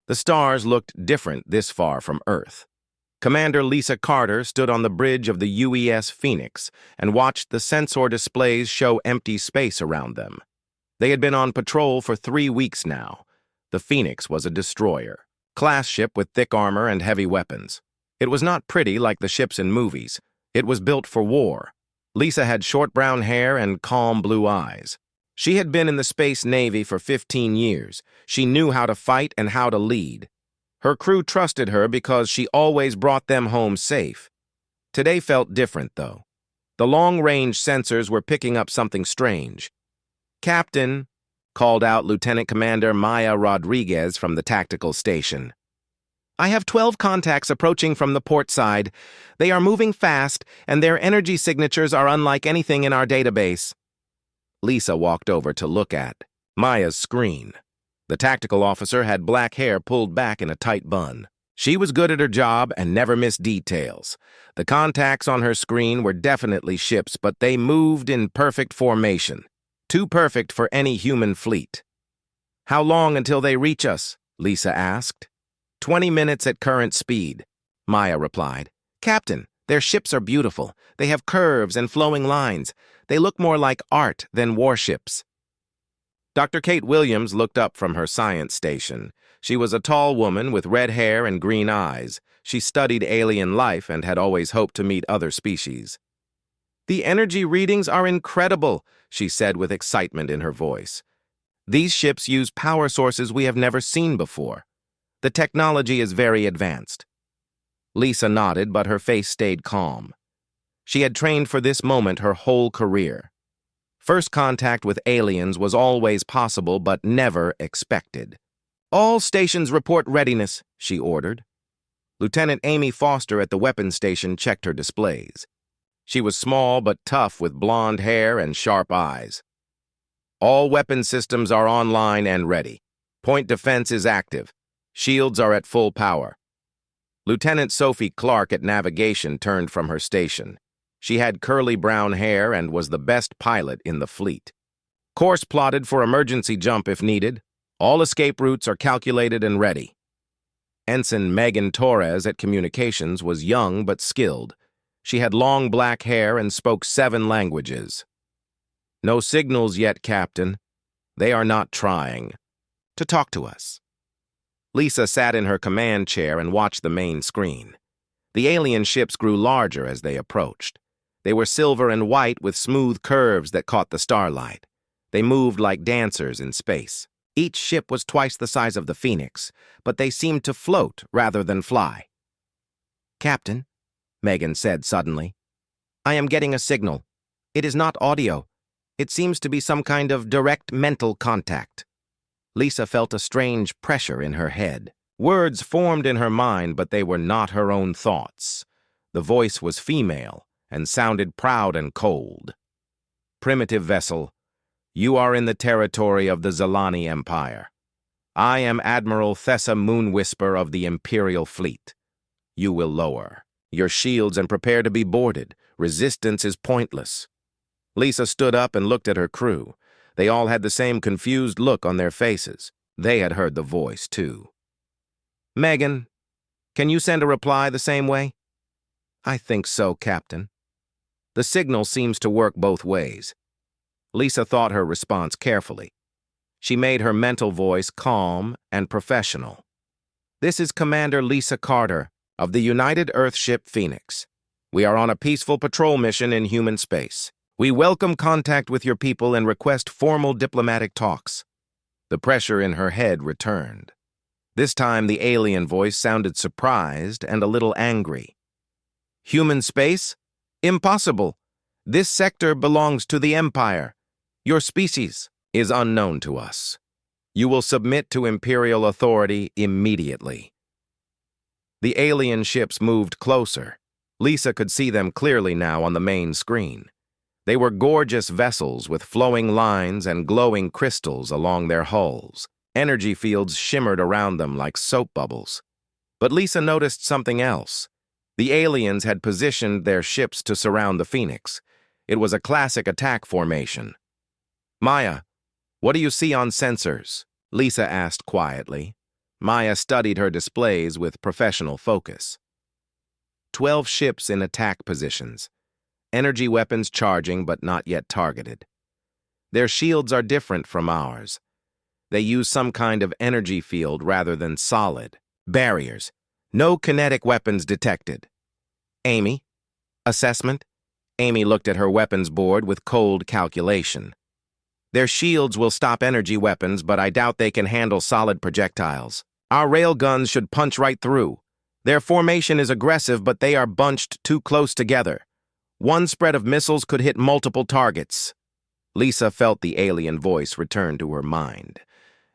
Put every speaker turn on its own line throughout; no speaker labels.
The stars looked different this far from Earth. Commander Lisa Carter stood on the bridge of the UES Phoenix and watched the sensor displays show empty space around them. They had been on patrol for 3 weeks now. The Phoenix was a destroyer, class ship with thick armor and heavy weapons. It was not pretty like the ships in movies. It was built for war. Lisa had short brown hair and calm blue eyes. She had been in the Space Navy for 15 years. She knew how to fight and how to lead. Her crew trusted her because she always brought them home safe. Today felt different, though. The long-range sensors were picking up something strange. "Captain," called out Lieutenant Commander Maya Rodriguez from the tactical station. "I have 12 contacts approaching from the port side. They are moving fast, and their energy signatures are unlike anything in our database." Lisa walked over to look at Maya's screen. The tactical officer had black hair pulled back in a tight bun. She was good at her job and never missed details. The contacts on her screen were definitely ships, but they moved in perfect formation. Too perfect for any human fleet. "How long until they reach us?" Lisa asked. 20 minutes at current speed," Maya replied. "Captain, their ships are beautiful. They have curves and flowing lines. They look more like art than warships." Dr. Kate Williams looked up from her science station. She was a tall woman with red hair and green eyes. She studied alien life and had always hoped to meet other species. "The energy readings are incredible," she said with excitement in her voice. "These ships use power sources we have never seen before. The technology is very advanced." Lisa nodded, but her face stayed calm. She had trained for this moment her whole career. First contact with aliens was always possible, but never expected. "All stations report readiness," she ordered. Lieutenant Amy Foster at the weapons station checked her displays. She was small but tough with blonde hair and sharp eyes. "All weapon systems are online and ready. Point defense is active. Shields are at full power." Lieutenant Sophie Clark at navigation turned from her station. She had curly brown hair and was the best pilot in the fleet. "Course plotted for emergency jump if needed. All escape routes are calculated and ready." Ensign Megan Torres at communications was young but skilled. She had long black hair and spoke 7 languages. "No signals yet, Captain. They are not trying to talk to us." Lisa sat in her command chair and watched the main screen. The alien ships grew larger as they approached. They were silver and white with smooth curves that caught the starlight. They moved like dancers in space. Each ship was twice the size of the Phoenix, but they seemed to float rather than fly. "Captain," Megan said suddenly, "I am getting a signal. It is not audio. It seems to be some kind of direct mental contact." Lisa felt a strange pressure in her head. Words formed in her mind, but they were not her own thoughts. The voice was female and sounded proud and cold. "Primitive vessel, you are in the territory of the Zalani Empire. I am Admiral Thessa Moonwhisper of the Imperial Fleet. You will lower your shields and prepare to be boarded. Resistance is pointless." Lisa stood up and looked at her crew. They all had the same confused look on their faces. They had heard the voice, too. "Megan, can you send a reply the same way?" "I think so, Captain." The signal seems to work both ways. Lisa thought her response carefully. She made her mental voice calm and professional. "This is Commander Lisa Carter of the United Earthship Phoenix. We are on a peaceful patrol mission in human space. We welcome contact with your people and request formal diplomatic talks." The pressure in her head returned. This time the alien voice sounded surprised and a little angry. "Human space? Impossible. This sector belongs to the Empire. Your species is unknown to us. You will submit to Imperial authority immediately." The alien ships moved closer. Lisa could see them clearly now on the main screen. They were gorgeous vessels with flowing lines and glowing crystals along their hulls. Energy fields shimmered around them like soap bubbles. But Lisa noticed something else. The aliens had positioned their ships to surround the Phoenix. It was a classic attack formation. "Maya, what do you see on sensors?" Lisa asked quietly. Maya studied her displays with professional focus. 12 ships in attack positions. Energy weapons charging but not yet targeted. Their shields are different from ours. They use some kind of energy field rather than solid. Barriers. No kinetic weapons detected. Amy? Assessment? Amy looked at her weapons board with cold calculation. Their shields will stop energy weapons, but I doubt they can handle solid projectiles. Our rail guns should punch right through. Their formation is aggressive, but they are bunched too close together. One spread of missiles could hit multiple targets. Lisa felt the alien voice return to her mind.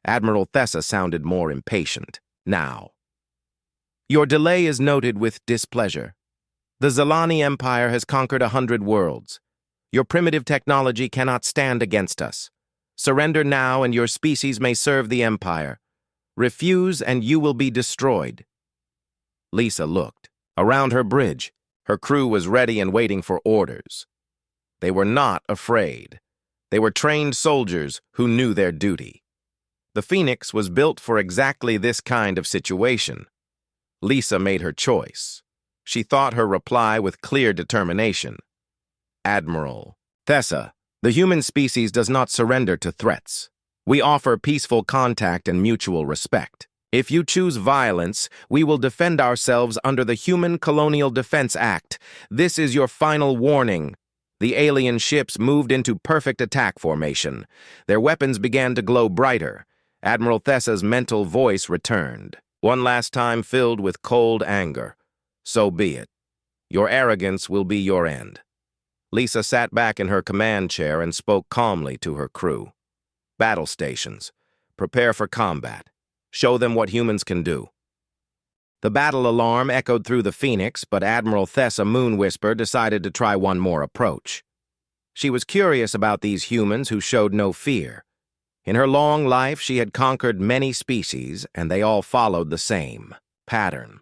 Admiral Thessa sounded more impatient. Now. Your delay is noted with displeasure. The Zalani Empire has conquered 100 worlds. Your primitive technology cannot stand against us. Surrender now and your species may serve the Empire. Refuse and you will be destroyed. Lisa looked. Around her bridge, her crew was ready and waiting for orders. They were not afraid. They were trained soldiers who knew their duty. The Phoenix was built for exactly this kind of situation. Lisa made her choice. She thought her reply with clear determination. Admiral Thessa, the human species does not surrender to threats. We offer peaceful contact and mutual respect. If you choose violence, we will defend ourselves under the Human Colonial Defense Act. This is your final warning. The alien ships moved into perfect attack formation. Their weapons began to glow brighter. Admiral Thessa's mental voice returned, one last time filled with cold anger. So be it. Your arrogance will be your end. Lisa sat back in her command chair and spoke calmly to her crew. Battle stations. Prepare for combat. Show them what humans can do. The battle alarm echoed through the Phoenix, but Admiral Thessa Moonwhisper decided to try one more approach. She was curious about these humans who showed no fear. In her long life, she had conquered many species, and they all followed the same pattern.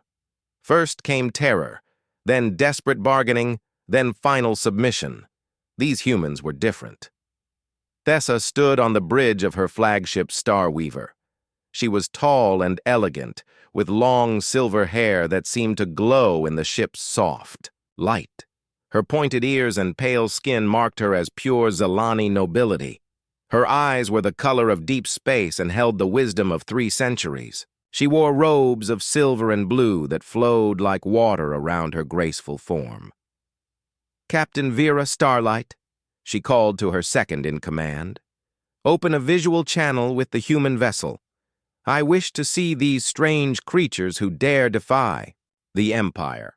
First came terror, then desperate bargaining, then final submission. These humans were different. Thessa stood on the bridge of her flagship Starweaver. She was tall and elegant, with long silver hair that seemed to glow in the ship's soft light. Her pointed ears and pale skin marked her as pure Zalani nobility. Her eyes were the color of deep space and held the wisdom of 3 centuries. She wore robes of silver and blue that flowed like water around her graceful form. Captain Vera Starlight, she called to her second in command. Open a visual channel with the human vessel. I wish to see these strange creatures who dare defy the Empire.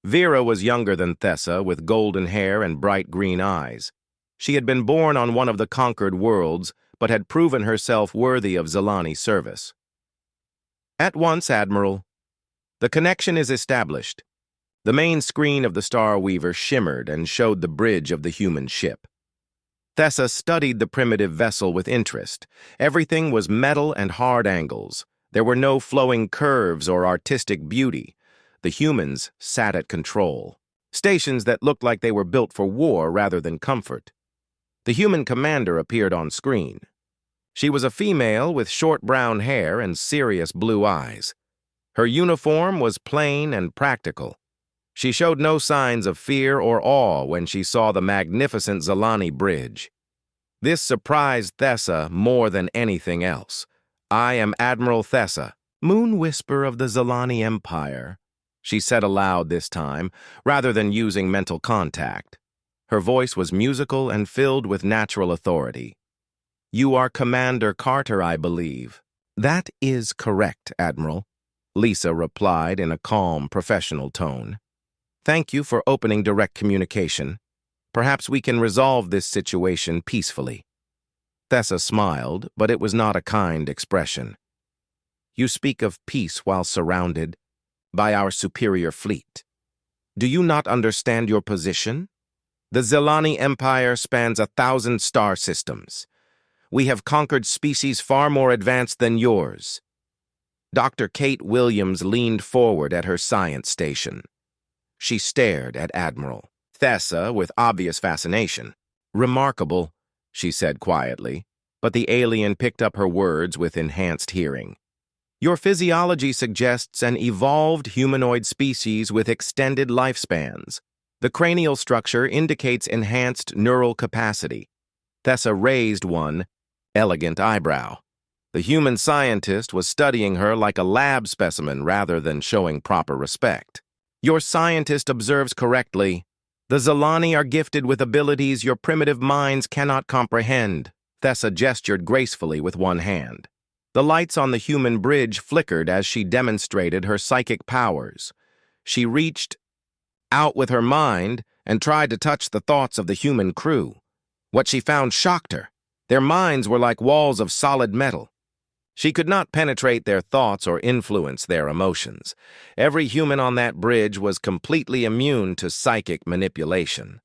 Vera was younger than Thessa, with golden hair and bright green eyes. She had been born on one of the conquered worlds, but had proven herself worthy of Zalani service. At once, Admiral. The connection is established. The main screen of the Starweaver shimmered and showed the bridge of the human ship. Thessa studied the primitive vessel with interest. Everything was metal and hard angles. There were no flowing curves or artistic beauty. The humans sat at control. Stations that looked like they were built for war rather than comfort. The human commander appeared on screen. She was a female with short brown hair and serious blue eyes. Her uniform was plain and practical. She showed no signs of fear or awe when she saw the magnificent Zalani bridge. This surprised Thessa more than anything else. I am Admiral Thessa, Moon Whisper of the Zalani Empire, she said aloud this time, rather than using mental contact. Her voice was musical and filled with natural authority. You are Commander Carter, I believe. That is correct, Admiral, Lisa replied in a calm, professional tone. Thank you for opening direct communication. Perhaps we can resolve this situation peacefully. Thessa smiled, but it was not a kind expression. You speak of peace while surrounded by our superior fleet. Do you not understand your position? The Zalani Empire spans 1,000 star systems. We have conquered species far more advanced than yours. Dr. Kate Williams leaned forward at her science station. She stared at Admiral Thessa with obvious fascination. Remarkable, she said quietly, but the alien picked up her words with enhanced hearing. Your physiology suggests an evolved humanoid species with extended lifespans. The cranial structure indicates enhanced neural capacity. Thessa raised one elegant eyebrow. The human scientist was studying her like a lab specimen rather than showing proper respect. Your scientist observes correctly. The Zalani are gifted with abilities your primitive minds cannot comprehend. Thessa gestured gracefully with one hand. The lights on the human bridge flickered as she demonstrated her psychic powers. She reached out with her mind and tried to touch the thoughts of the human crew. What she found shocked her. Their minds were like walls of solid metal. She could not penetrate their thoughts or influence their emotions. Every human on that bridge was completely immune to psychic manipulation.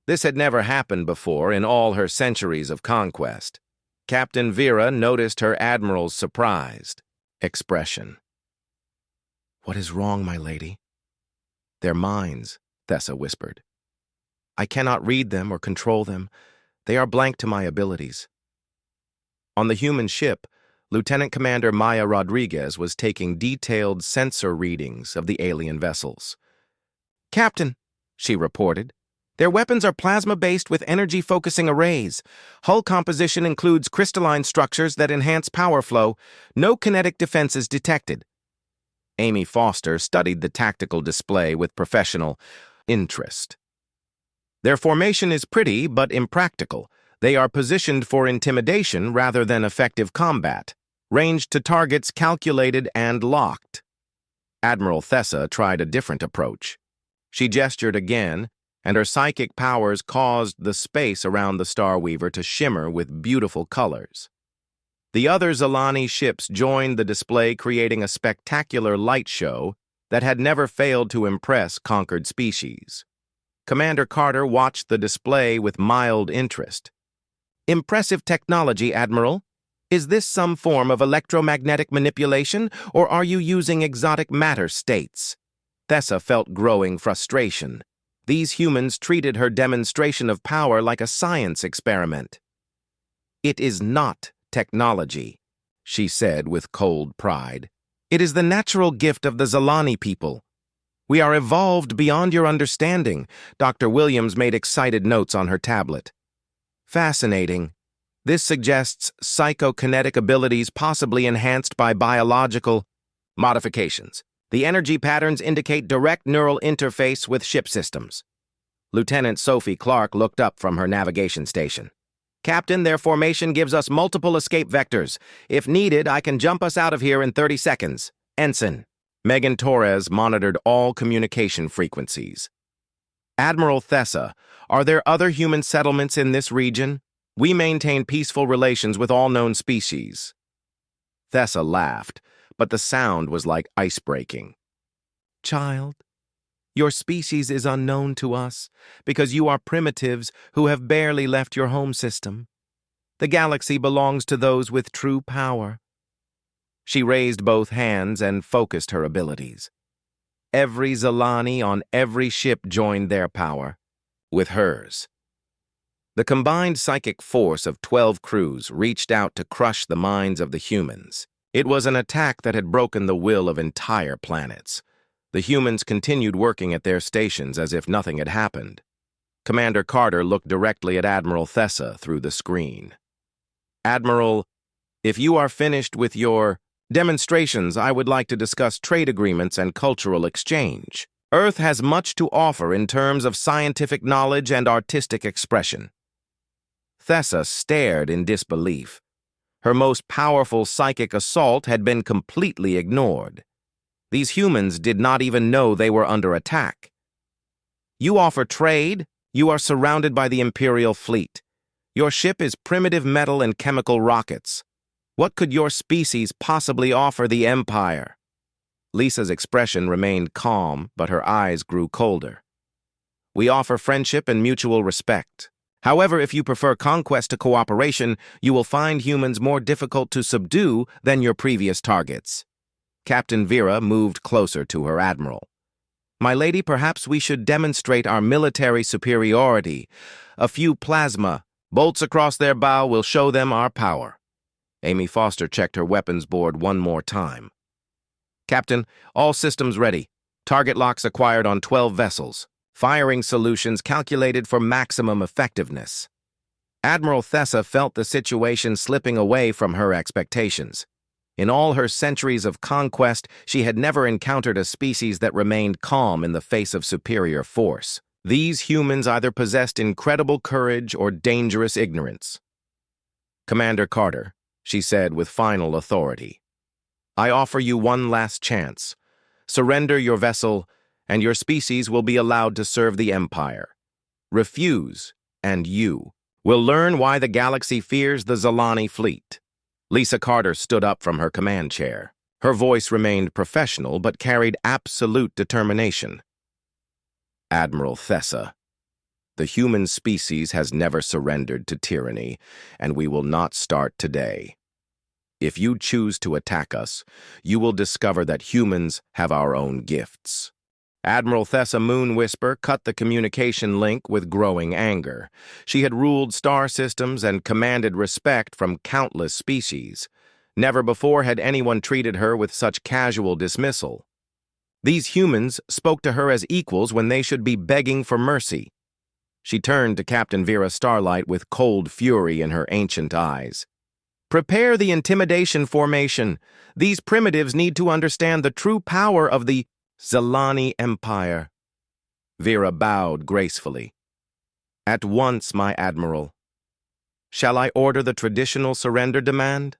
This had never happened before in all her centuries of conquest. Captain Vera noticed her admiral's surprised expression. "What is wrong, my lady?" "Their minds," Thessa whispered. "I cannot read them or control them. They are blank to my abilities." On the human ship, Lieutenant Commander Maya Rodriguez was taking detailed sensor readings of the alien vessels. "Captain," she reported, "their weapons are plasma-based with energy-focusing arrays. Hull composition includes crystalline structures that enhance power flow. No kinetic defenses detected." Amy Foster studied the tactical display with professional interest. "Their formation is pretty but impractical. They are positioned for intimidation rather than effective combat. Ranged to targets calculated and locked." Admiral Thessa tried a different approach. She gestured again, and her psychic powers caused the space around the Starweaver to shimmer with beautiful colors. The other Zalani ships joined the display, creating a spectacular light show that had never failed to impress conquered species. Commander Carter watched the display with mild interest. "Impressive technology, Admiral. Is this some form of electromagnetic manipulation, or are you using exotic matter states?" Thessa felt growing frustration. These humans treated her demonstration of power like a science experiment. "It is not technology," she said with cold pride. "It is the natural gift of the Zalani people. We are evolved beyond your understanding." Dr. Williams made excited notes on her tablet. "Fascinating. This suggests psychokinetic abilities possibly enhanced by biological modifications. The energy patterns indicate direct neural interface with ship systems." Lieutenant Sophie Clark looked up from her navigation station. "Captain, their formation gives us multiple escape vectors. If needed, I can jump us out of here in 30 seconds. Ensign." Megan Torres monitored all communication frequencies. "Admiral Thessa, are there other human settlements in this region? We maintain peaceful relations with all known species." Thessa laughed, but the sound was like ice-breaking. "Child, your species is unknown to us because you are primitives who have barely left your home system. The galaxy belongs to those with true power." She raised both hands and focused her abilities. Every Zalani on every ship joined their power with hers. The combined psychic force of 12 crews reached out to crush the minds of the humans. It was an attack that had broken the will of entire planets. The humans continued working at their stations as if nothing had happened. Commander Carter looked directly at Admiral Thessa through the screen. "Admiral, if you are finished with your demonstrations, I would like to discuss trade agreements and cultural exchange. Earth has much to offer in terms of scientific knowledge and artistic expression." Thessa stared in disbelief. Her most powerful psychic assault had been completely ignored. These humans did not even know they were under attack. "You offer trade? You are surrounded by the Imperial fleet. Your ship is primitive metal and chemical rockets. What could your species possibly offer the Empire?" Lisa's expression remained calm, but her eyes grew colder. "We offer friendship and mutual respect. However, if you prefer conquest to cooperation, you will find humans more difficult to subdue than your previous targets." Captain Vera moved closer to her admiral. "My lady, perhaps we should demonstrate our military superiority. A few plasma Bolts across their bow will show them our power. Amy Foster checked her weapons board one more time. Captain, all systems ready. Target locks acquired on 12 vessels. Firing solutions calculated for maximum effectiveness. Admiral Thessa felt the situation slipping away from her expectations. In all her centuries of conquest, she had never encountered a species that remained calm in the face of superior force. These humans either possessed incredible courage or dangerous ignorance. Commander Carter, she said with final authority, I offer you one last chance. Surrender your vessel, and your species will be allowed to serve the Empire. Refuse, and you will learn why the galaxy fears the Zalani fleet. Lisa Carter stood up from her command chair. Her voice remained professional but carried absolute determination. Admiral Thessa, the human species has never surrendered to tyranny, and we will not start today. If you choose to attack us, you will discover that humans have our own gifts. Admiral Thessa Moon Whisper cut the communication link with growing anger. She had ruled star systems and commanded respect from countless species. Never before had anyone treated her with such casual dismissal. These humans spoke to her as equals when they should be begging for mercy. She turned to Captain Vera Starlight with cold fury in her ancient eyes. Prepare the intimidation formation. These primitives need to understand the true power of the Zalani Empire. Vera bowed gracefully. At once, my admiral. Shall I order the traditional surrender demand?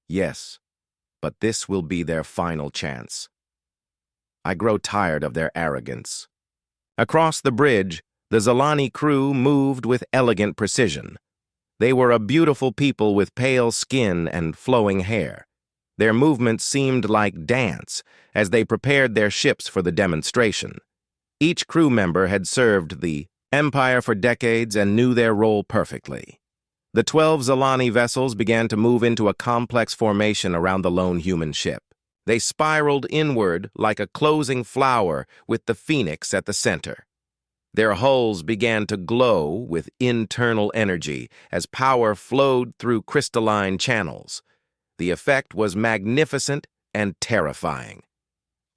Yes, but this will be their final chance. I grow tired of their arrogance. Across the bridge, the Zalani crew moved with elegant precision. They were a beautiful people with pale skin and flowing hair. Their movements seemed like dance as they prepared their ships for the demonstration. Each crew member had served the Empire for decades and knew their role perfectly. The 12 Zalani vessels began to move into a complex formation around the lone human ship. They spiraled inward like a closing flower with the phoenix at the center. Their hulls began to glow with internal energy as power flowed through crystalline channels. The effect was magnificent and terrifying.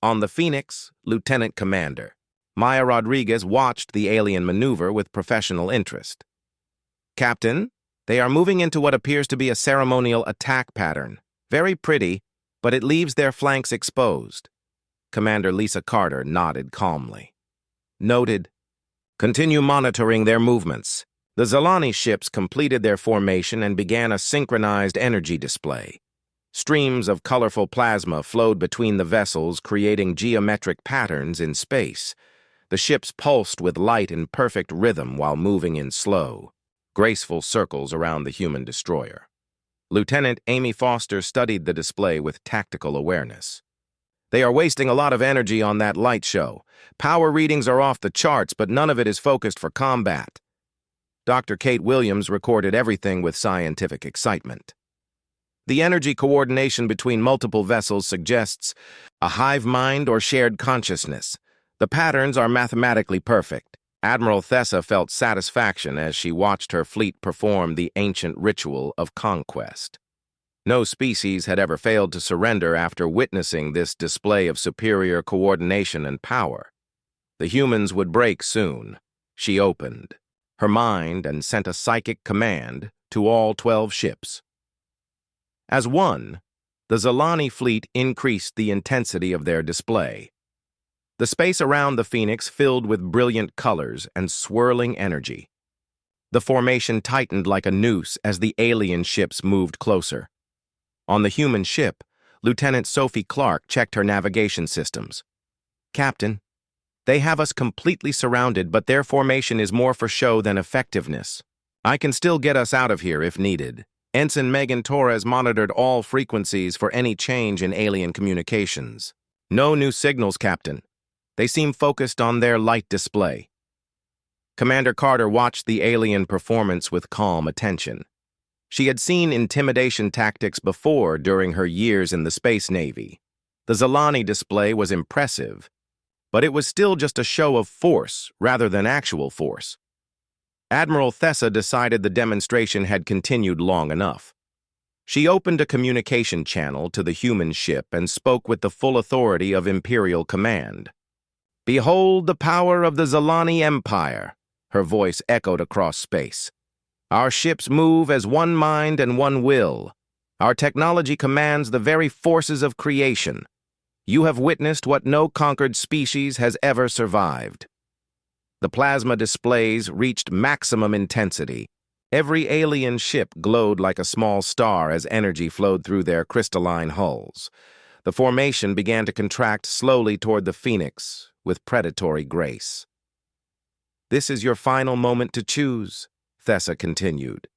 On the Phoenix, Lieutenant Commander Maya Rodriguez watched the alien maneuver with professional interest. Captain, they are moving into what appears to be a ceremonial attack pattern. Very pretty, but it leaves their flanks exposed. Commander Lisa Carter nodded calmly. Noted. Continue monitoring their movements. The Zalani ships completed their formation and began a synchronized energy display. Streams of colorful plasma flowed between the vessels, creating geometric patterns in space. The ships pulsed with light in perfect rhythm while moving in slow, graceful circles around the human destroyer. Lieutenant Amy Foster studied the display with tactical awareness. They are wasting a lot of energy on that light show. Power readings are off the charts, but none of it is focused for combat. Dr. Kate Williams recorded everything with scientific excitement. The energy coordination between multiple vessels suggests a hive mind or shared consciousness. The patterns are mathematically perfect. Admiral Thessa felt satisfaction as she watched her fleet perform the ancient ritual of conquest. No species had ever failed to surrender after witnessing this display of superior coordination and power. The humans would break soon. She opened her mind and sent a psychic command to all 12 ships. As one, the Zalani fleet increased the intensity of their display. The space around the Phoenix filled with brilliant colors and swirling energy. The formation tightened like a noose as the alien ships moved closer. On the human ship, Lieutenant Sophie Clark checked her navigation systems. Captain, they have us completely surrounded, but their formation is more for show than effectiveness. I can still get us out of here if needed. Ensign Megan Torres monitored all frequencies for any change in alien communications. No new signals, Captain. They seem focused on their light display. Commander Carter watched the alien performance with calm attention. She had seen intimidation tactics before during her years in the Space Navy. The Zalani display was impressive, but it was still just a show of force rather than actual force. Admiral Thessa decided the demonstration had continued long enough. She opened a communication channel to the human ship and spoke with the full authority of Imperial command. "Behold the power of the Zalani Empire," her voice echoed across space. "Our ships move as one mind and one will. Our technology commands the very forces of creation. You have witnessed what no conquered species has ever survived." The plasma displays reached maximum intensity. Every alien ship glowed like a small star as energy flowed through their crystalline hulls. The formation began to contract slowly toward the Phoenix with predatory grace. "This is your final moment to choose," Thessa continued.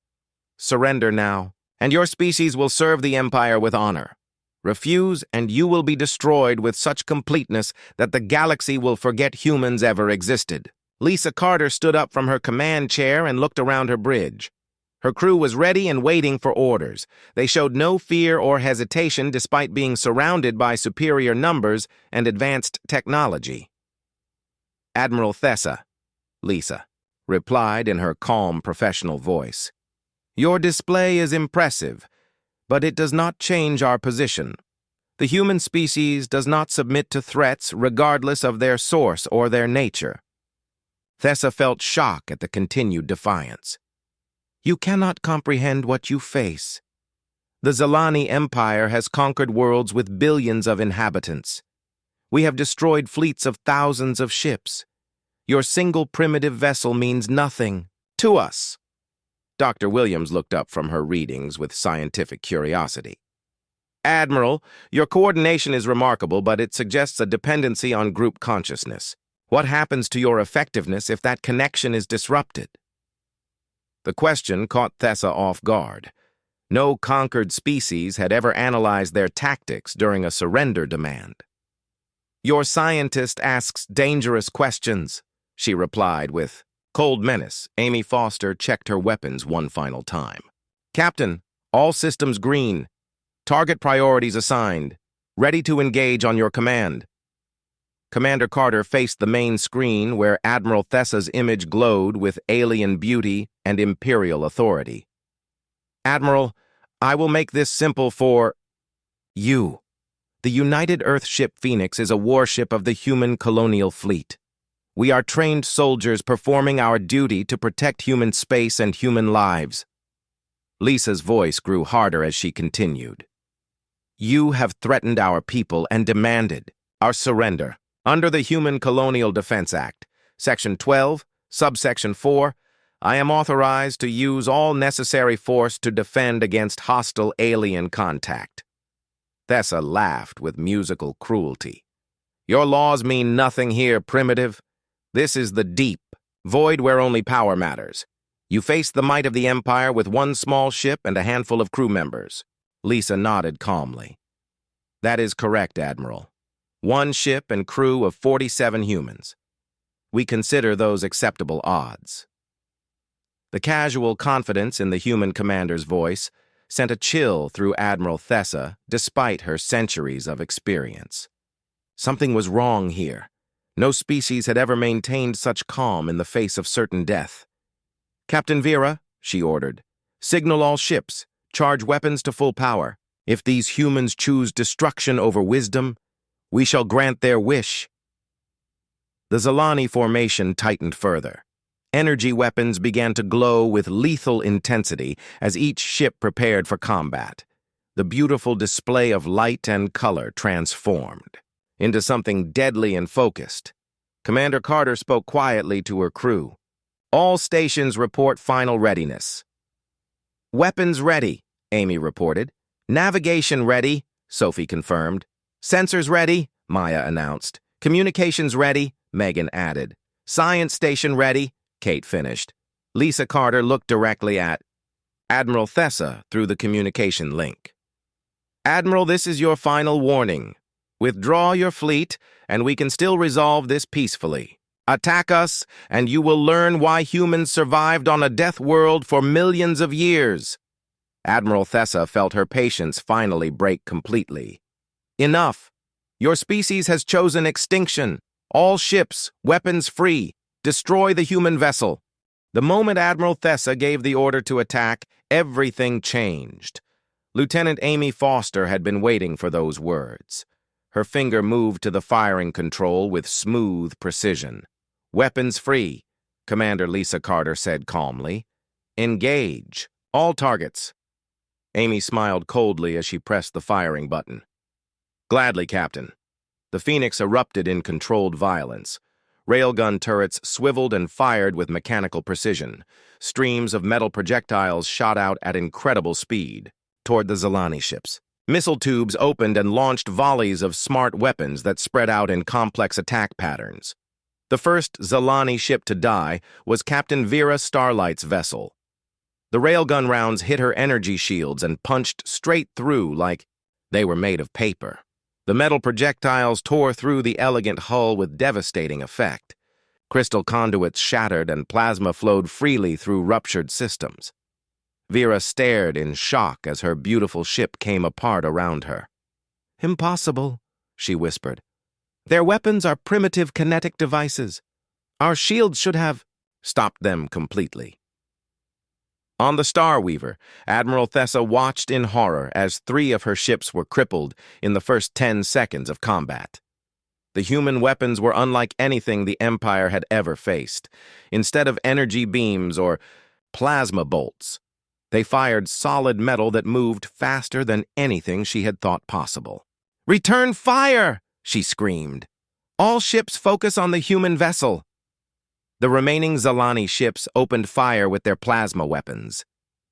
"Surrender now, and your species will serve the Empire with honor. Refuse, and you will be destroyed with such completeness that the galaxy will forget humans ever existed." Lisa Carter stood up from her command chair and looked around her bridge. Her crew was ready and waiting for orders. They showed no fear or hesitation despite being surrounded by superior numbers and advanced technology. "Admiral Thessa," Lisa replied in her calm, professional voice. "Your display is impressive, but it does not change our position. The human species does not submit to threats regardless of their source or their nature." Thessa felt shock at the continued defiance. "You cannot comprehend what you face. The Zalani Empire has conquered worlds with billions of inhabitants. We have destroyed fleets of thousands of ships. Your single primitive vessel means nothing to us." Dr. Williams looked up from her readings with scientific curiosity. "Admiral, your coordination is remarkable, but it suggests a dependency on group consciousness. What happens to your effectiveness if that connection is disrupted?" The question caught Thessa off guard. No conquered species had ever analyzed their tactics during a surrender demand. "Your scientist asks dangerous questions," she replied with cold menace. Amy Foster checked her weapons one final time. "Captain, all systems green. Target priorities assigned. Ready to engage on your command." Commander Carter faced the main screen where Admiral Thessa's image glowed with alien beauty and imperial authority. "Admiral, I will make this simple for you. The United Earthship Phoenix is a warship of the human colonial fleet. We are trained soldiers performing our duty to protect human space and human lives." Lisa's voice grew harder as she continued. "You have threatened our people and demanded our surrender. Under the Human Colonial Defense Act, Section 12, Subsection 4, I am authorized to use all necessary force to defend against hostile alien contact." Thessa laughed with musical cruelty. "Your laws mean nothing here, primitive. This is the deep, void where only power matters. You face the might of the Empire with one small ship and a handful of crew members." Lisa nodded calmly. "That is correct, Admiral. One ship and crew of 47 humans. We consider those acceptable odds." The casual confidence in the human commander's voice sent a chill through Admiral Thessa despite her centuries of experience. Something was wrong here. No species had ever maintained such calm in the face of certain death. "Captain Vera," she ordered, "signal all ships, charge weapons to full power. If these humans choose destruction over wisdom, we shall grant their wish." The Zalani formation tightened further. Energy weapons began to glow with lethal intensity as each ship prepared for combat. The beautiful display of light and color transformed into something deadly and focused. Commander Carter spoke quietly to her crew. "All stations report final readiness." "Weapons ready," Amy reported. "Navigation ready," Sophie confirmed. "Sensors ready," Maya announced. "Communications ready," Megan added. "Science station ready," Kate finished. Lisa Carter looked directly at Admiral Thessa through the communication link. "Admiral, this is your final warning. Withdraw your fleet, and we can still resolve this peacefully. Attack us, and you will learn why humans survived on a death world for millions of years." Admiral Thessa felt her patience finally break completely. "Enough. Your species has chosen extinction. All ships, weapons free. Destroy the human vessel." The moment Admiral Thessa gave the order to attack, everything changed. Lieutenant Amy Foster had been waiting for those words. Her finger moved to the firing control with smooth precision. "Weapons free," Commander Lisa Carter said calmly. "Engage. All targets." Amy smiled coldly as she pressed the firing button. "Gladly, Captain." The Phoenix erupted in controlled violence. Railgun turrets swiveled and fired with mechanical precision. Streams of metal projectiles shot out at incredible speed toward the Zalani ships. Missile tubes opened and launched volleys of smart weapons that spread out in complex attack patterns. The first Zalani ship to die was Captain Vera Starlight's vessel. The railgun rounds hit her energy shields and punched straight through like they were made of paper. The metal projectiles tore through the elegant hull with devastating effect. Crystal conduits shattered and plasma flowed freely through ruptured systems. Vera stared in shock as her beautiful ship came apart around her. "Impossible," she whispered. "Their weapons are primitive kinetic devices. Our shields should have stopped them completely." On the Starweaver, Admiral Thessa watched in horror as 3 of her ships were crippled in the first 10 seconds of combat. The human weapons were unlike anything the Empire had ever faced. Instead of energy beams or plasma bolts, they fired solid metal that moved faster than anything she had thought possible. "Return fire!" she screamed. "All ships focus on the human vessel." The remaining Zalani ships opened fire with their plasma weapons.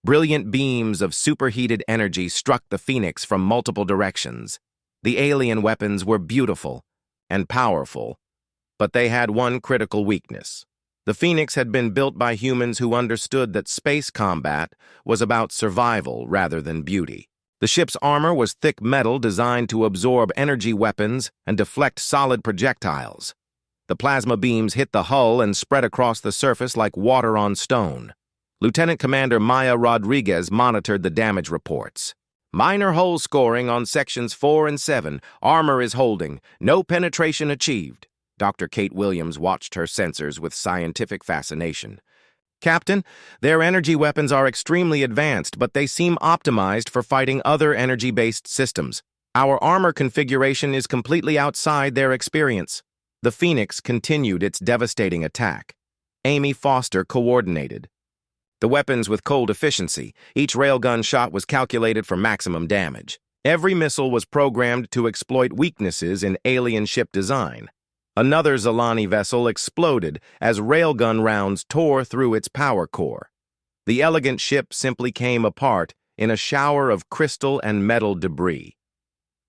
Brilliant beams of superheated energy struck the Phoenix from multiple directions. The alien weapons were beautiful and powerful, but they had one critical weakness. The Phoenix had been built by humans who understood that space combat was about survival rather than beauty. The ship's armor was thick metal designed to absorb energy weapons and deflect solid projectiles. The plasma beams hit the hull and spread across the surface like water on stone. Lieutenant Commander Maya Rodriguez monitored the damage reports. "Minor hull scoring on sections 4 and 7. Armor is holding. No penetration achieved." Dr. Kate Williams watched her sensors with scientific fascination. "Captain, their energy weapons are extremely advanced, but they seem optimized for fighting other energy-based systems. Our armor configuration is completely outside their experience." The Phoenix continued its devastating attack. Amy Foster coordinated. The weapons with cold efficiency. Each railgun shot was calculated for maximum damage. Every missile was programmed to exploit weaknesses in alien ship design. Another Zalani vessel exploded as railgun rounds tore through its power core. The elegant ship simply came apart in a shower of crystal and metal debris.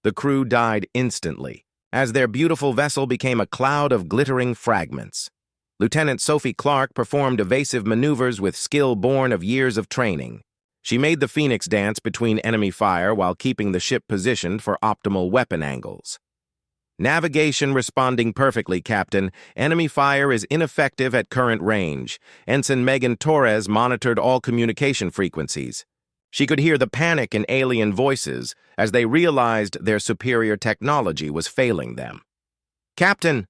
The crew died instantly, as their beautiful vessel became a cloud of glittering fragments. Lieutenant Sophie Clark performed evasive maneuvers with skill born of years of training. She made the Phoenix dance between enemy fire while keeping the ship positioned for optimal weapon angles. "Navigation responding perfectly, Captain. Enemy fire is ineffective at current range." Ensign Megan Torres monitored all communication frequencies. She could hear the panic in alien voices as they realized their superior technology was failing them. "Captain,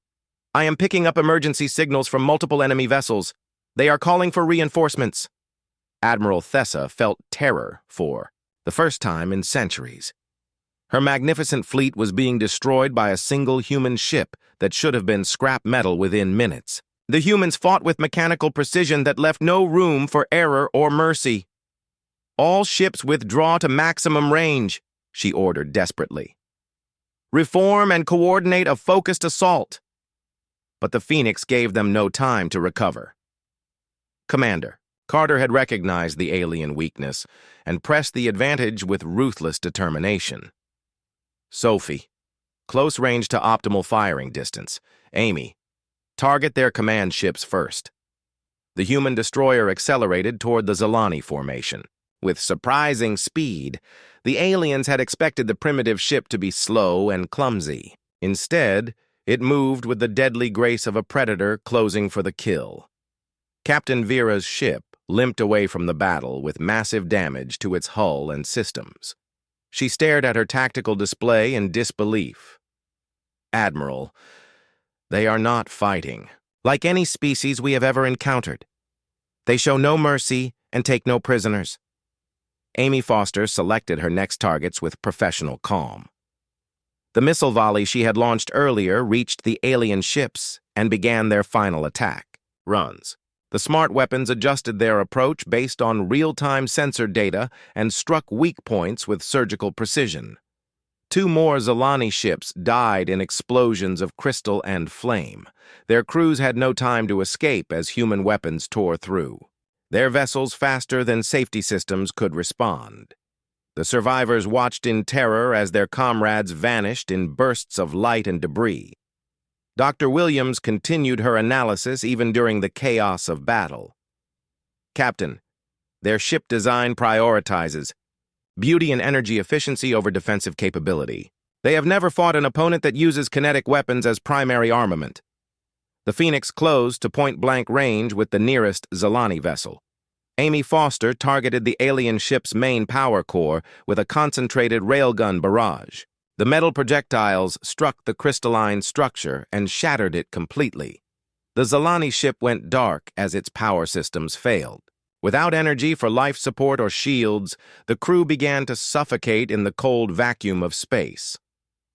I am picking up emergency signals from multiple enemy vessels. They are calling for reinforcements." Admiral Thessa felt terror for the first time in centuries. Her magnificent fleet was being destroyed by a single human ship that should have been scrap metal within minutes. The humans fought with mechanical precision that left no room for error or mercy. "All ships withdraw to maximum range," she ordered desperately. "Reform and coordinate a focused assault." But the Phoenix gave them no time to recover. "Commander." Carter had recognized the alien weakness and pressed the advantage with ruthless determination. "Sophie, close range to optimal firing distance. Amy, target their command ships first." The human destroyer accelerated toward the Zalani formation. With surprising speed, the aliens had expected the primitive ship to be slow and clumsy. Instead, it moved with the deadly grace of a predator closing for the kill. Captain Vera's ship limped away from the battle with massive damage to its hull and systems. She stared at her tactical display in disbelief. "Admiral, they are not fighting like any species we have ever encountered. They show no mercy and take no prisoners. Amy Foster selected her next targets with professional calm. The missile volley she had launched earlier reached the alien ships and began their final attack. Runs. The smart weapons adjusted their approach based on real-time sensor data and struck weak points with surgical precision. 2 more Zalani ships died in explosions of crystal and flame. Their crews had no time to escape as human weapons tore through. Their vessels faster than safety systems could respond. The survivors watched in terror as their comrades vanished in bursts of light and debris. Dr. Williams continued her analysis even during the chaos of battle. Captain, their ship design prioritizes beauty and energy efficiency over defensive capability. They have never fought an opponent that uses kinetic weapons as primary armament. The Phoenix closed to point-blank range with the nearest Zalani vessel. Amy Foster targeted the alien ship's main power core with a concentrated railgun barrage. The metal projectiles struck the crystalline structure and shattered it completely. The Zalani ship went dark as its power systems failed. Without energy for life support or shields, the crew began to suffocate in the cold vacuum of space.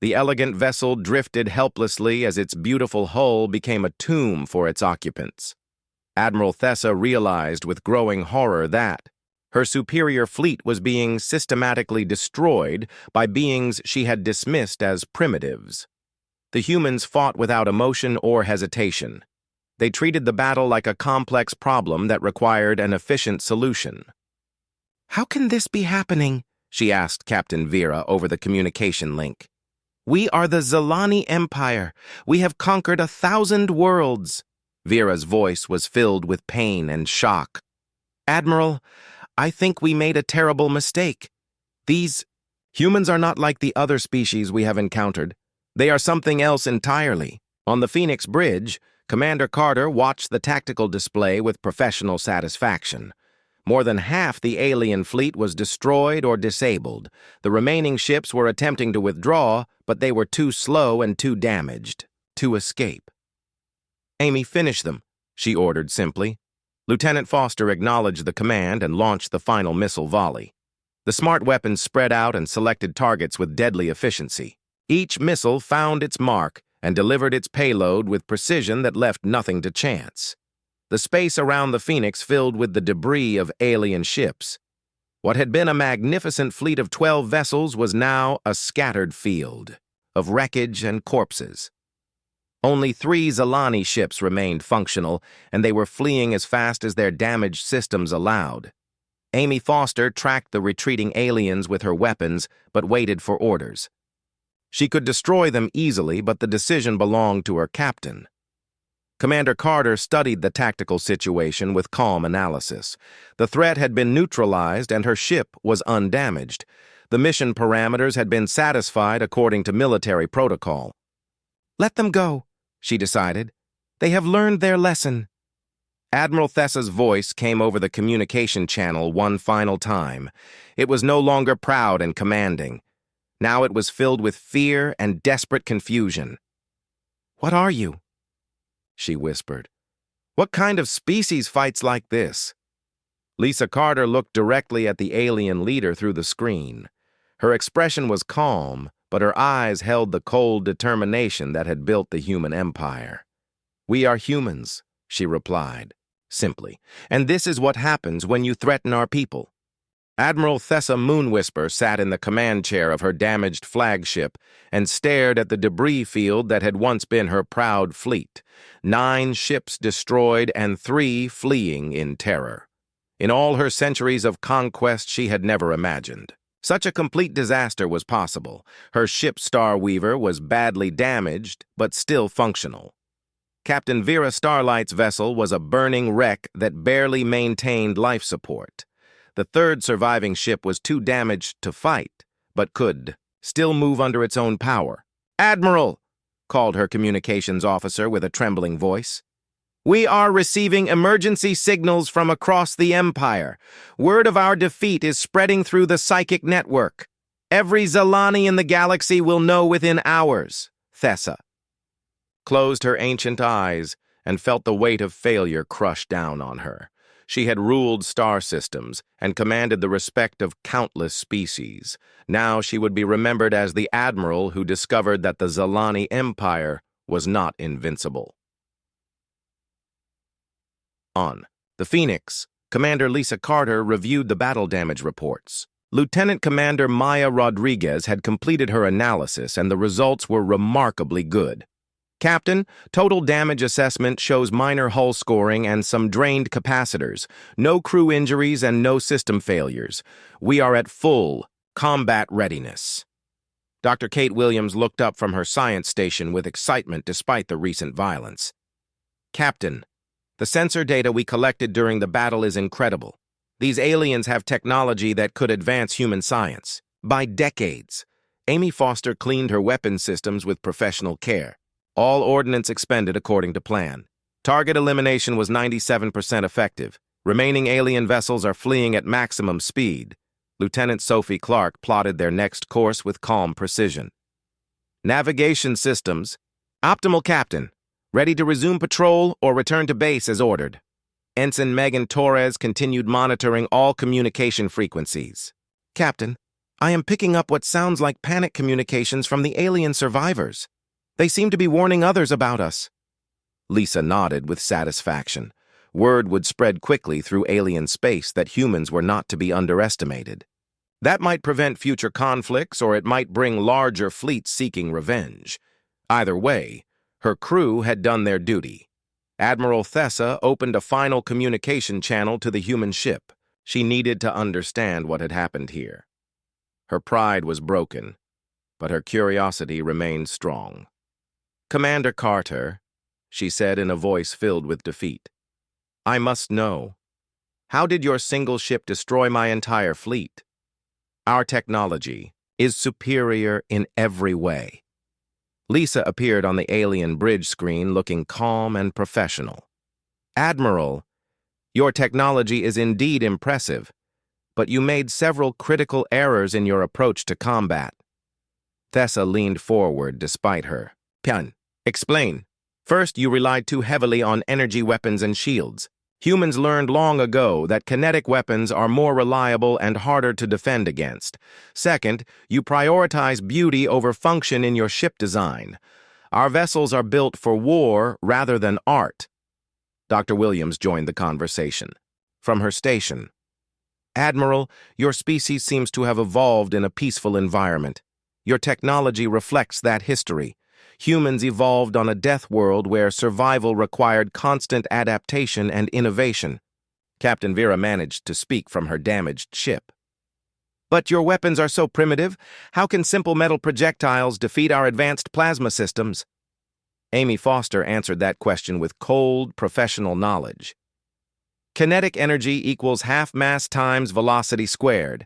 The elegant vessel drifted helplessly as its beautiful hull became a tomb for its occupants. Admiral Thessa realized with growing horror that her superior fleet was being systematically destroyed by beings she had dismissed as primitives. The humans fought without emotion or hesitation. They treated the battle like a complex problem that required an efficient solution. "How can this be happening?" she asked Captain Vera over the communication link. "We are the Zalani Empire. We have conquered 1,000 worlds." Vera's voice was filled with pain and shock. "Admiral, I think we made a terrible mistake. These humans are not like the other species we have encountered. They are something else entirely." On the Phoenix Bridge, Commander Carter watched the tactical display with professional satisfaction. More than half the alien fleet was destroyed or disabled. The remaining ships were attempting to withdraw, but they were too slow and too damaged to escape. "Amy, finish them," she ordered simply. Lieutenant Foster acknowledged the command and launched the final missile volley. The smart weapons spread out and selected targets with deadly efficiency. Each missile found its mark and delivered its payload with precision that left nothing to chance. The space around the Phoenix filled with the debris of alien ships. What had been a magnificent fleet of 12 vessels was now a scattered field of wreckage and corpses. Only 3 Zalani ships remained functional, and they were fleeing as fast as their damaged systems allowed. Amy Foster tracked the retreating aliens with her weapons, but waited for orders. She could destroy them easily, but the decision belonged to her captain. Commander Carter studied the tactical situation with calm analysis. The threat had been neutralized and her ship was undamaged. The mission parameters had been satisfied according to military protocol. "Let them go," she decided. "They have learned their lesson." Admiral Thessa's voice came over the communication channel one final time. It was no longer proud and commanding. Now it was filled with fear and desperate confusion. "What are you?" she whispered. "What kind of species fights like this?" Lisa Carter looked directly at the alien leader through the screen. Her expression was calm, but her eyes held the cold determination that had built the human empire. "We are humans," she replied, simply, "and this is what happens when you threaten our people." Admiral Thessa Moonwhisper sat in the command chair of her damaged flagship and stared at the debris field that had once been her proud fleet. 9 ships destroyed and 3 fleeing in terror. In all her centuries of conquest, she had never imagined such a complete disaster was possible. Her ship Starweaver was badly damaged, but still functional. Captain Vera Starlight's vessel was a burning wreck that barely maintained life support. The 3rd surviving ship was too damaged to fight, but could still move under its own power. "Admiral," called her communications officer with a trembling voice. "We are receiving emergency signals from across the Empire. Word of our defeat is spreading through the psychic network. Every Zalani in the galaxy will know within hours." Thessa closed her ancient eyes and felt the weight of failure crush down on her. She had ruled star systems and commanded the respect of countless species. Now she would be remembered as the admiral who discovered that the Zalani Empire was not invincible. On the Phoenix, Commander Lisa Carter reviewed the battle damage reports. Lieutenant Commander Maya Rodriguez had completed her analysis, and the results were remarkably good. Captain, total damage assessment shows minor hull scoring and some drained capacitors, no crew injuries and no system failures. We are at full combat readiness. Dr. Kate Williams looked up from her science station with excitement despite the recent violence. Captain, the sensor data we collected during the battle is incredible. These aliens have technology that could advance human science by decades. Amy Foster cleaned her weapon systems with professional care. All ordnance expended according to plan. Target elimination was 97% effective. Remaining alien vessels are fleeing at maximum speed. Lieutenant Sophie Clark plotted their next course with calm precision. Navigation systems. Optimal, Captain. Ready to resume patrol or return to base as ordered. Ensign Megan Torres continued monitoring all communication frequencies. Captain, I am picking up what sounds like panic communications from the alien survivors. They seem to be warning others about us. Lisa nodded with satisfaction. Word would spread quickly through alien space that humans were not to be underestimated. That might prevent future conflicts, or it might bring larger fleets seeking revenge. Either way, her crew had done their duty. Admiral Thessa opened a final communication channel to the human ship. She needed to understand what had happened here. Her pride was broken, but her curiosity remained strong. Commander Carter, she said in a voice filled with defeat, I must know. How did your single ship destroy my entire fleet? Our technology is superior in every way. Lisa appeared on the alien bridge screen looking calm and professional. Admiral, your technology is indeed impressive, but you made several critical errors in your approach to combat. Thessa leaned forward despite her. Pian, explain. First, you relied too heavily on energy weapons and shields. Humans learned long ago that kinetic weapons are more reliable and harder to defend against. Second, you prioritize beauty over function in your ship design. Our vessels are built for war rather than art. Dr. Williams joined the conversation. From her station, Admiral, your species seems to have evolved in a peaceful environment. Your technology reflects that history. Humans evolved on a death world where survival required constant adaptation and innovation. Captain Vera managed to speak from her damaged ship. But your weapons are so primitive. How can simple metal projectiles defeat our advanced plasma systems? Amy Foster answered that question with cold, professional knowledge. Kinetic energy equals half mass times velocity squared.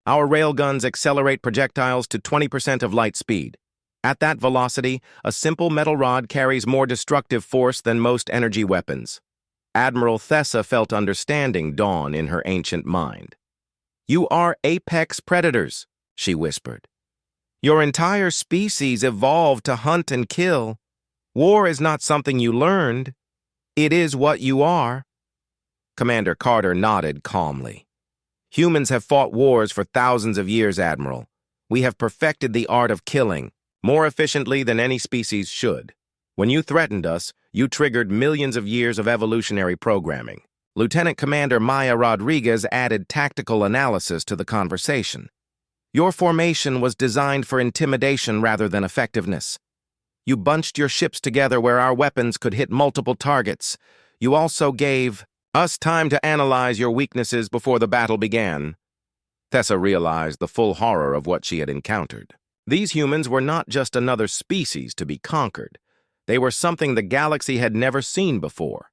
Our railguns accelerate projectiles to 20% of light speed. At that velocity, a simple metal rod carries more destructive force than most energy weapons. Admiral Thessa felt understanding dawn in her ancient mind. You are apex predators, she whispered. Your entire species evolved to hunt and kill. War is not something you learned. It is what you are. Commander Carter nodded calmly. Humans have fought wars for thousands of years, Admiral. We have perfected the art of killing, more efficiently than any species should. When you threatened us, you triggered millions of years of evolutionary programming. Lieutenant Commander Maya Rodriguez added tactical analysis to the conversation. Your formation was designed for intimidation rather than effectiveness. You bunched your ships together where our weapons could hit multiple targets. You also gave us time to analyze your weaknesses before the battle began. Thessa realized the full horror of what she had encountered. These humans were not just another species to be conquered. They were something the galaxy had never seen before.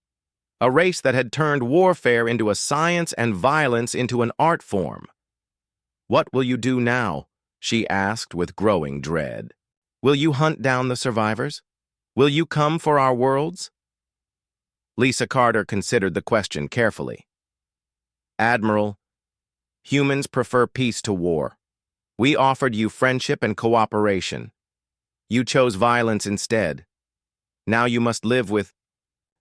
A race that had turned warfare into a science and violence into an art form. What will you do now? She asked with growing dread. Will you hunt down the survivors? Will you come for our worlds? Lisa Carter considered the question carefully. Admiral, humans prefer peace to war. We offered you friendship and cooperation. You chose violence instead. Now you must live with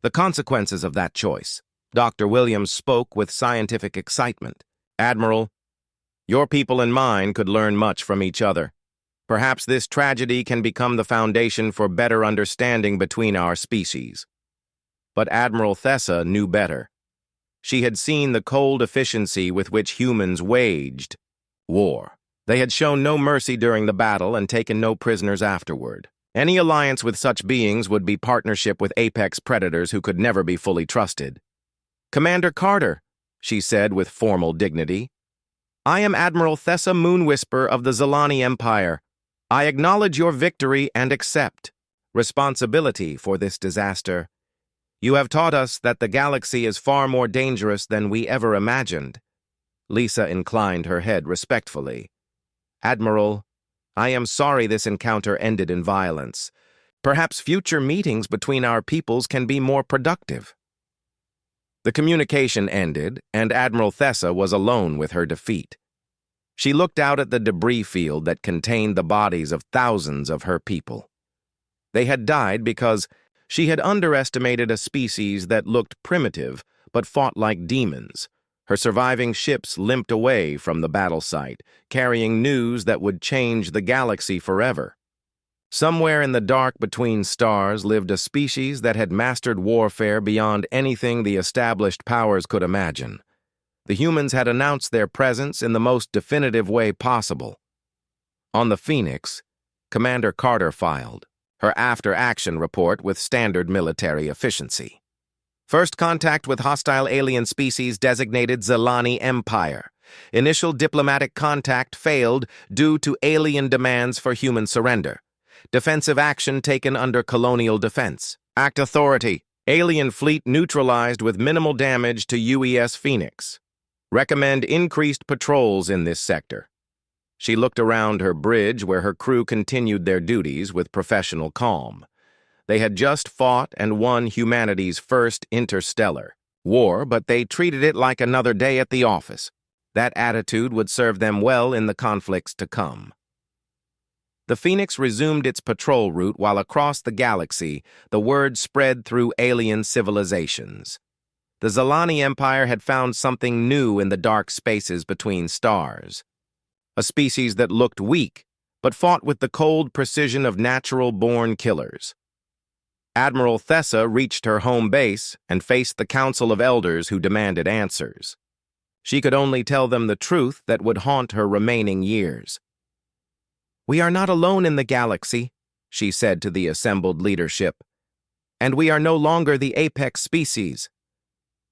the consequences of that choice. Dr. Williams spoke with scientific excitement. "Admiral, your people and mine could learn much from each other. Perhaps this tragedy can become the foundation for better understanding between our species." But Admiral Thessa knew better. She had seen the cold efficiency with which humans waged war. They had shown no mercy during the battle and taken no prisoners afterward. Any alliance with such beings would be partnership with apex predators who could never be fully trusted. "Commander Carter," she said with formal dignity, "I am Admiral Thessa Moonwhisper of the Zalani Empire. I acknowledge your victory and accept responsibility for this disaster. You have taught us that the galaxy is far more dangerous than we ever imagined." Lisa inclined her head respectfully. "Admiral, I am sorry this encounter ended in violence. Perhaps future meetings between our peoples can be more productive." The communication ended, and Admiral Thessa was alone with her defeat. She looked out at the debris field that contained the bodies of thousands of her people. They had died because she had underestimated a species that looked primitive but fought like demons. Her surviving ships limped away from the battle site, carrying news that would change the galaxy forever. Somewhere in the dark between stars lived a species that had mastered warfare beyond anything the established powers could imagine. The humans had announced their presence in the most definitive way possible. On the Phoenix, Commander Carter filed her after-action report with standard military efficiency. "First contact with hostile alien species designated Zalani Empire. Initial diplomatic contact failed due to alien demands for human surrender. Defensive action taken under colonial defense. Act authority. Alien fleet neutralized with minimal damage to UES Phoenix. Recommend increased patrols in this sector." She looked around her bridge where her crew continued their duties with professional calm. They had just fought and won humanity's first interstellar war, but they treated it like another day at the office. That attitude would serve them well in the conflicts to come. The Phoenix resumed its patrol route while across the galaxy, the word spread through alien civilizations. The Zalani Empire had found something new in the dark spaces between stars. A species that looked weak, but fought with the cold precision of natural-born killers. Admiral Thessa reached her home base and faced the Council of Elders who demanded answers. She could only tell them the truth that would haunt her remaining years. "We are not alone in the galaxy," she said to the assembled leadership, "and we are no longer the apex species.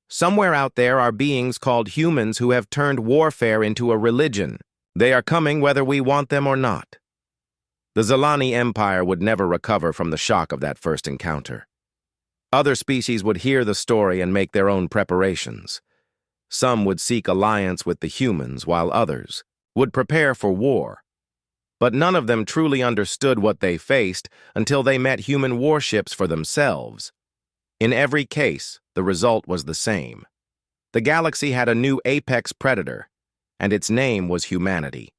Somewhere out there are beings called humans who have turned warfare into a religion. They are coming whether we want them or not." The Zalani Empire would never recover from the shock of that first encounter. Other species would hear the story and make their own preparations. Some would seek alliance with the humans, while others would prepare for war. But none of them truly understood what they faced until they met human warships for themselves. In every case, the result was the same. The galaxy had a new apex predator, and its name was humanity.